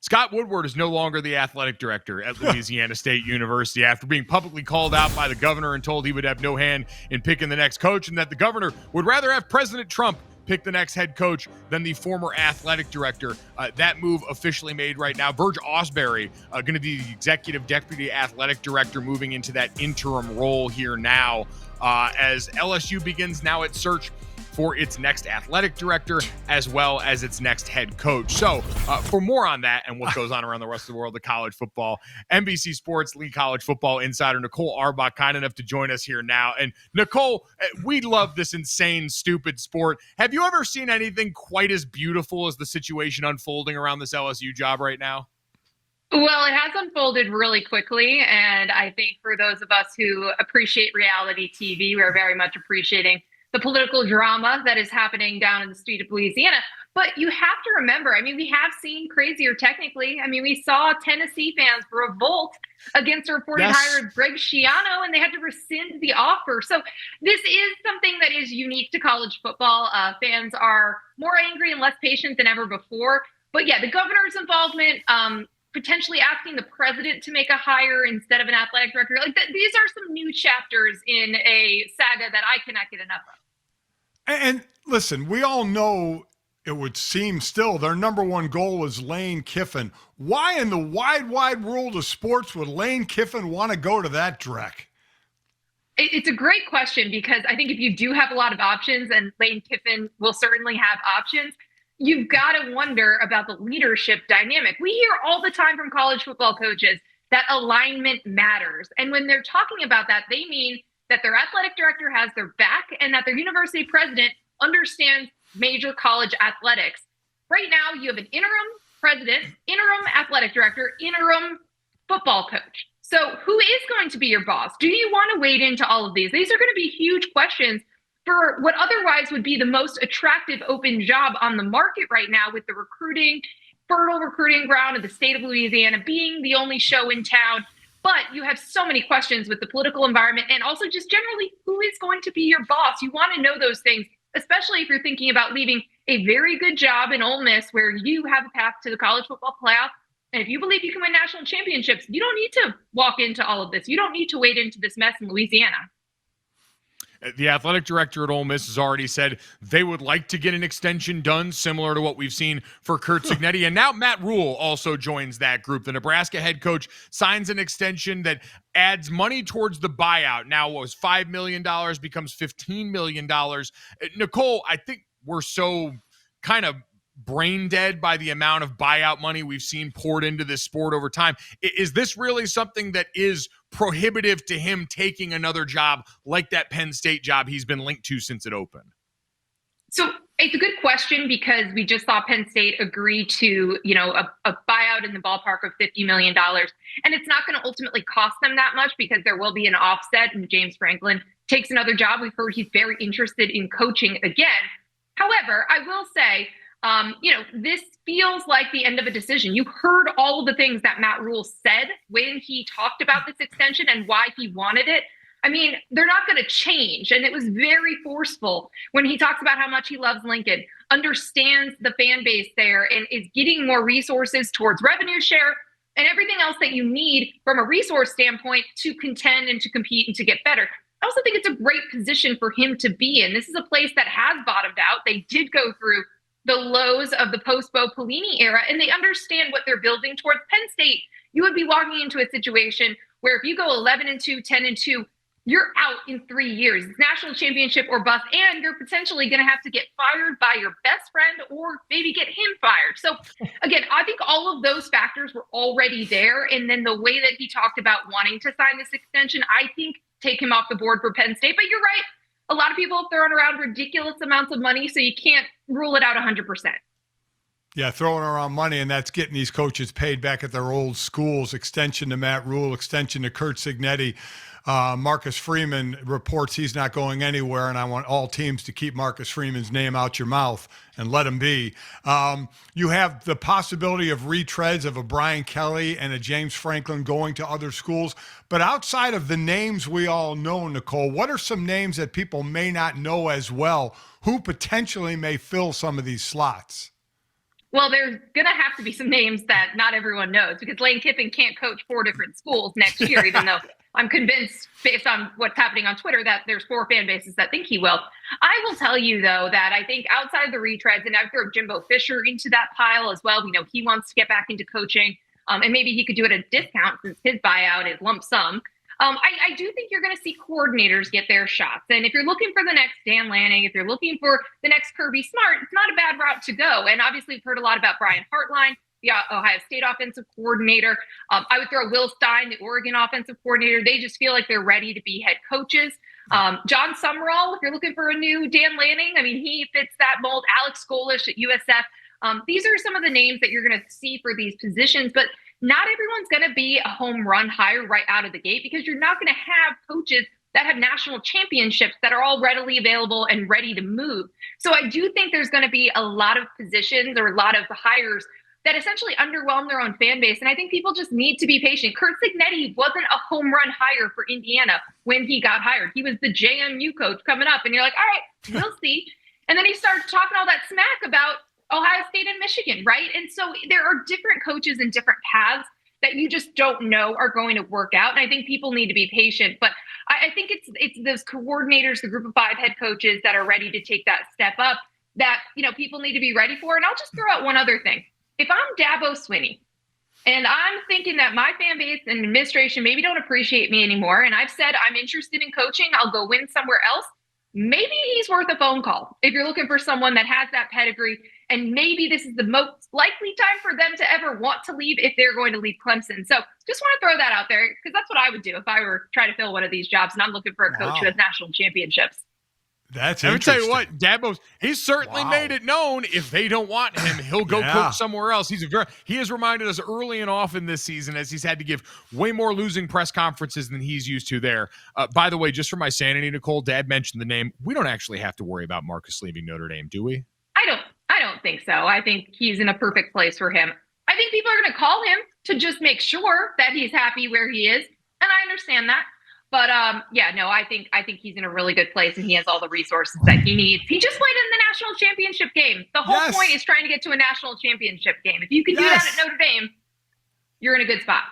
Scott Woodward is no longer the athletic director at Louisiana State University after being publicly called out by the governor and told he would have no hand in picking the next coach, and that the governor would rather have President Trump pick the next head coach than the former athletic director. That move officially made right now. Verge Ausberry going to be the executive deputy athletic director, moving into that interim role here now as LSU begins now its search for its next athletic director as well as its next head coach. So for more on that and what goes on around the rest of the world of college football, NBC Sports lead college football insider Nicole Auerbach kind enough to join us here now. And Nicole, we love this insane, stupid sport. Have you ever seen anything quite as beautiful as the situation unfolding around this LSU job right now? Well, it has unfolded really quickly, and I think for those of us who appreciate reality TV, we're very much appreciating the political drama that is happening down in the state of Louisiana. But you have to remember, I mean, we have seen crazier technically. I mean, we saw Tennessee fans revolt against a reported hire of Greg Schiano, and they had to rescind the offer. So this is something that is unique to college football. Fans are more angry and less patient than ever before. But yeah, the governor's involvement, potentially asking the president to make a hire instead of an athletic director. These are some new chapters in a saga that I cannot get enough of. And listen, we all know, it would seem still, their number one goal is Lane Kiffin. Why in the wide world of sports would Lane Kiffin want to go to that dreck? It's a great question, because I think if you do have a lot of options, and Lane Kiffin will certainly have options, you've got to wonder about the leadership dynamic. We hear all the time from college football coaches that alignment matters. And when they're talking about that, they mean that their athletic director has their back and that their university president understands major college athletics. Right now, you have an interim president, interim athletic director, interim football coach. So who is going to be your boss? Do you want to wade into all of these? These are going to be huge questions for what otherwise would be the most attractive open job on the market right now, with the fertile recruiting ground of the state of Louisiana being the only show in town. But you have so many questions with the political environment, and also just generally, who is going to be your boss? You want to know those things, especially if you're thinking about leaving a very good job in Ole Miss where you have a path to the college football playoff. And if you believe you can win national championships, you don't need to walk into all of this. You don't need to wade into this mess in Louisiana. The athletic director at Ole Miss has already said they would like to get an extension done, similar to what we've seen for Curt Cignetti. And now Matt Rhule also joins that group. The Nebraska head coach signs an extension that adds money towards the buyout. Now, what was $5 million becomes $15 million. Nicole, I think we're so kind of brain dead by the amount of buyout money we've seen poured into this sport over time. Is this really something that is prohibitive to him taking another job like that Penn State job he's been linked to since it opened? So it's a good question, because we just saw Penn State agree to, a buyout in the ballpark of $50 million. And it's not going to ultimately cost them that much, because there will be an offset, and James Franklin takes another job. We've heard he's very interested in coaching again. However, I will say, this feels like the end of a decision. You heard all of the things that Matt Rhule said when he talked about this extension and why he wanted it. I mean, they're not going to change. And it was very forceful when he talks about how much he loves Lincoln, understands the fan base there, and is getting more resources towards revenue share and everything else that you need from a resource standpoint to contend and to compete and to get better. I also think it's a great position for him to be in. This is a place that has bottomed out. They did go through the lows of the post-Bo Pelini era, and they understand what they're building towards. Penn State, you would be walking into a situation where if you go 11-2, 10-2, you're out in 3 years. It's national championship or bust, and you're potentially going to have to get fired by your best friend or maybe get him fired. So again, I think all of those factors were already there. And then the way that he talked about wanting to sign this extension, I think take him off the board for Penn State. But you're right. A lot of people have thrown around ridiculous amounts of money, so you can't rule it out 100%. Yeah, throwing around money, and that's getting these coaches paid back at their old schools. Extension to Matt Rhule, extension to Curt Cignetti. Marcus Freeman reports he's not going anywhere, and I want all teams to keep Marcus Freeman's name out your mouth and let him be. You have the possibility of retreads of a Brian Kelly and a James Franklin going to other schools. But outside of the names we all know, Nicole, what are some names that people may not know as well who potentially may fill some of these slots? Well, there's going to have to be some names that not everyone knows because Lane Kiffin can't coach 4 different schools next year, even though I'm convinced based on what's happening on Twitter that there's 4 fan bases that think he will. I will tell you, though, that I think outside of the retreads, and I throw Jimbo Fisher into that pile as well. We know he wants to get back into coaching, and maybe he could do it at a discount since his buyout is lump sum. I do think you're going to see coordinators get their shots. And if you're looking for the next Dan Lanning, if you're looking for the next Kirby Smart, it's not a bad route to go. And obviously, we've heard a lot about Brian Hartline, the Ohio State offensive coordinator. I would throw Will Stein, the Oregon offensive coordinator. They just feel like they're ready to be head coaches. John Summerall, if you're looking for a new Dan Lanning, I mean, he fits that mold. Alex Golic at USF. These are some of the names that you're going to see for these positions. But not everyone's going to be a home run hire right out of the gate because you're not going to have coaches that have national championships that are all readily available and ready to move. So I do think there's going to be a lot of positions or a lot of hires that essentially underwhelm their own fan base. And I think people just need to be patient. Curt Cignetti wasn't a home run hire for Indiana when he got hired. He was the JMU coach coming up and you're like, all right, we'll see. And then he starts talking all that smack about Ohio State and Michigan, right? And so there are different coaches and different paths that you just don't know are going to work out. And I think people need to be patient. But I think it's those coordinators, the group of 5 head coaches that are ready to take that step up that, people need to be ready for. And I'll just throw out one other thing. If I'm Dabo Swinney and I'm thinking that my fan base and administration maybe don't appreciate me anymore, and I've said I'm interested in coaching, I'll go win somewhere else, maybe he's worth a phone call if you're looking for someone that has that pedigree. And maybe this is the most likely time for them to ever want to leave if they're going to leave Clemson. So just want to throw that out there because that's what I would do if I were trying to fill one of these jobs and I'm looking for a coach who has national championships. That's Let me tell interesting. you what, Dabo's he's certainly made it known if they don't want him, he'll go coach somewhere else. He has reminded us early and often this season as he's had to give way more losing press conferences than he's used to there. By the way, just for my sanity, Nicole, Dad mentioned the name. We don't actually have to worry about Marcus leaving Notre Dame, do we? I don't think so. I think he's in a perfect place for him. I think people are going to call him to just make sure that he's happy where he is. And I understand that. But I think he's in a really good place and he has all the resources that he needs. He just played in the national championship game. The whole point is trying to get to a national championship game. If you can do that at Notre Dame, you're in a good spot.